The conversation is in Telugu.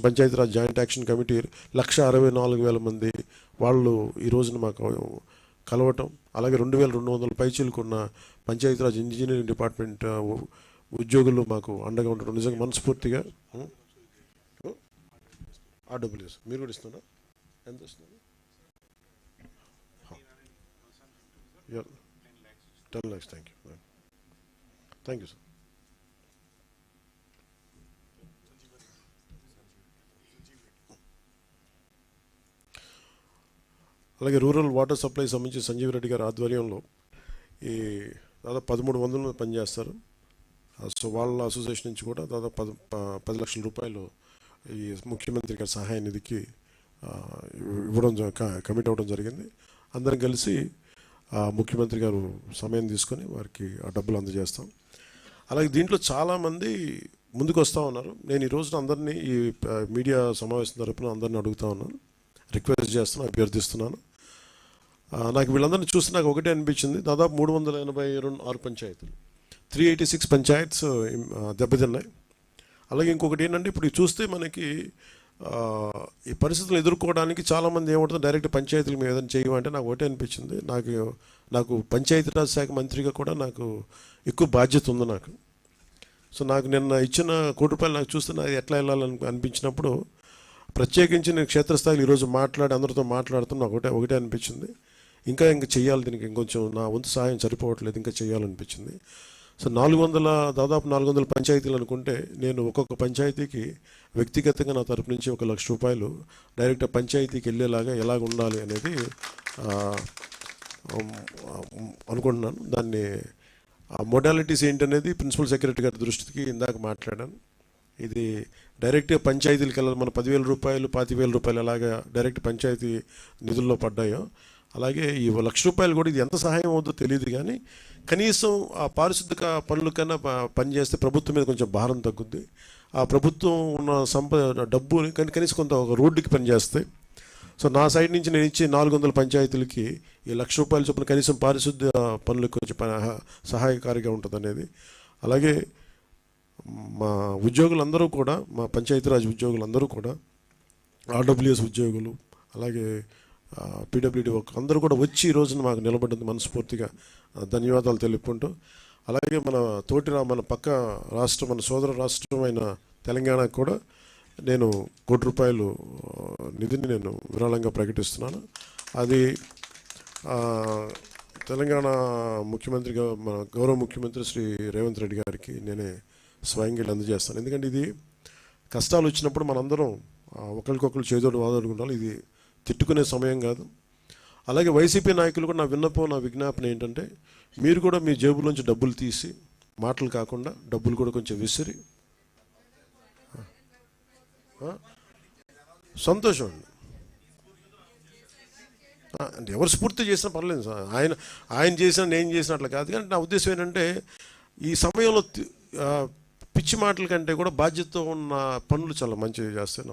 పంచాయతీరాజ్ జాయింట్ యాక్షన్ కమిటీ 1,64,000 మంది వాళ్ళు ఈ రోజున మాకు కలవటం, అలాగే 2,200 పైచీలకున్న పంచాయతీరాజ్ ఇంజనీరింగ్ డిపార్ట్మెంట్ ఉద్యోగులు మాకు అండగా ఉండడం నిజంగా మనస్ఫూర్తిగా. RWS మీరు కూడా ఇస్తున్నా? ఎంత ఇస్తున్నారు? 10 lakhs. Thank you sir. అలాగే రూరల్ వాటర్ సప్లై సంబంధించి సంజీవ్ రెడ్డి గారి ఆధ్వర్యంలో ఈ దాదాపు 1300 పనిచేస్తారు. సో వాళ్ళ అసోసియేషన్ నుంచి కూడా దాదాపు 10 లక్షల రూపాయలు ఈ ముఖ్యమంత్రి గారి సహాయ నిధికి ఇవ్వడం కమిట్ అవ్వడం జరిగింది. అందరం కలిసి ముఖ్యమంత్రి గారు సమయం తీసుకొని వారికి ఆ డబ్బులు అందజేస్తాం. అలాగే దీంట్లో చాలామంది ముందుకు వస్తూ ఉన్నారు. నేను ఈ రోజున అందరినీ ఈ మీడియా సమావేశం తరపున అందరినీ అడుగుతూ ఉన్నాను, రిక్వెస్ట్ చేస్తున్నాను, అభ్యర్థిస్తున్నాను. నాకు వీళ్ళందరినీ చూస్తే నాకు ఒకటే అనిపించింది, దాదాపు 386 పంచాయతీలు, 386 పంచాయత్స్ దెబ్బతిన్నాయి. అలాగే ఇంకొకటి ఏంటంటే ఇప్పుడు చూస్తే మనకి ఈ పరిస్థితులు ఎదుర్కోవడానికి చాలామంది ఏమంటుంది, డైరెక్ట్ పంచాయతీల మీద ఏదైనా చేయమంటే నాకు ఒకటే అనిపించింది, నాకు పంచాయతీరాజ్ శాఖ మంత్రిగా కూడా నాకు ఎక్కువ బాధ్యత ఉంది నాకు. సో నాకు నిన్న ఇచ్చిన ₹1 నాకు చూస్తే నాకు ఎట్లా వెళ్ళాలని అనిపించినప్పుడు ప్రత్యేకించి నేను క్షేత్రస్థాయిలో ఈరోజు అందరితో మాట్లాడుతున్నా ఒకటే అనిపించింది, ఇంకా చెయ్యాలి, దీనికి ఇంకొంచెం నా వంతు సహాయం సరిపోవట్లేదు, ఇంకా చేయాలనిపించింది. సో దాదాపు 400 పంచాయతీలు అనుకుంటే నేను ఒక్కొక్క పంచాయతీకి వ్యక్తిగతంగా నా తరపు నుంచి ₹1,00,000 డైరెక్ట్ పంచాయతీకి వెళ్ళేలాగా ఎలాగ ఉండాలి అనేది అనుకుంటున్నాను. దాన్ని మోడాలిటీస్ ఏంటనేది ప్రిన్సిపల్ సెక్రటరీ గారి దృష్టికి ఇందాక మాట్లాడాను. ఇది డైరెక్ట్గా పంచాయతీలకు వెళ్ళాలి. మన ₹10,000 ₹25,000 ఎలాగా డైరెక్ట్ పంచాయతీ నిధుల్లో పడ్డాయో అలాగే ఈ ₹1,00,000 కూడా ఇది ఎంత సహాయం అవుతుందో తెలియదు, కానీ కనీసం ఆ పారిశుద్ధ్య పనుల కన్నా పనిచేస్తే ప్రభుత్వం మీద కొంచెం భారం తగ్గుద్ది. ఆ ప్రభుత్వం ఉన్న డబ్బు కనీసం కొంత ఒక రోడ్డుకి పనిచేస్తాయి. సో నా సైడ్ నుంచి నేను ఇచ్చే 400 పంచాయతీలకి ఈ ₹1,00,000 చొప్పున కనీసం పారిశుద్ధ్య పనులకు కొంచెం సహాయకారిగా ఉంటుంది అనేది. అలాగే మా ఉద్యోగులందరూ కూడా, మా పంచాయతీరాజ్ ఉద్యోగులందరూ కూడా, RWS ఉద్యోగులు, అలాగే PWD అందరూ కూడా వచ్చి ఈ రోజున మాకు నిలబడింది మనస్ఫూర్తిగా ధన్యవాదాలు తెలుపుకుంటూ, అలాగే మన పక్క రాష్ట్రం, మన సోదర రాష్ట్రమైన తెలంగాణకు కూడా నేను ₹1,00,000 నిధిని నేను విరాళంగా ప్రకటిస్తున్నాను. అది తెలంగాణ ముఖ్యమంత్రిగా మన గౌరవ ముఖ్యమంత్రి శ్రీ రేవంత్ రెడ్డి గారికి నేనే స్వయంగా అందజేస్తాను. ఎందుకంటే ఇది కష్టాలు వచ్చినప్పుడు మనందరం ఒకరికొకరు చేదోడు వాదోడుకుంటాం, ఇది తిట్టుకునే సమయం కాదు. అలాగే వైసీపీ నాయకులు కూడా నా విజ్ఞాపన ఏంటంటే, మీరు కూడా మీ జేబులోంచి డబ్బులు తీసి, మాటలు కాకుండా డబ్బులు కూడా కొంచెం విసిరి, సంతోషం అండి. అంటే ఎవరు స్ఫూర్తి చేసినా పర్లేదు సార్, ఆయన చేసినా నేను చేసిన అట్లా కాదు. కానీ నా ఉద్దేశం ఏంటంటే, ఈ సమయంలో పిచ్చి మాటల కంటే కూడా బాధ్యతతో ఉన్న పనులు చాలా మంచిగా చేస్తాయి.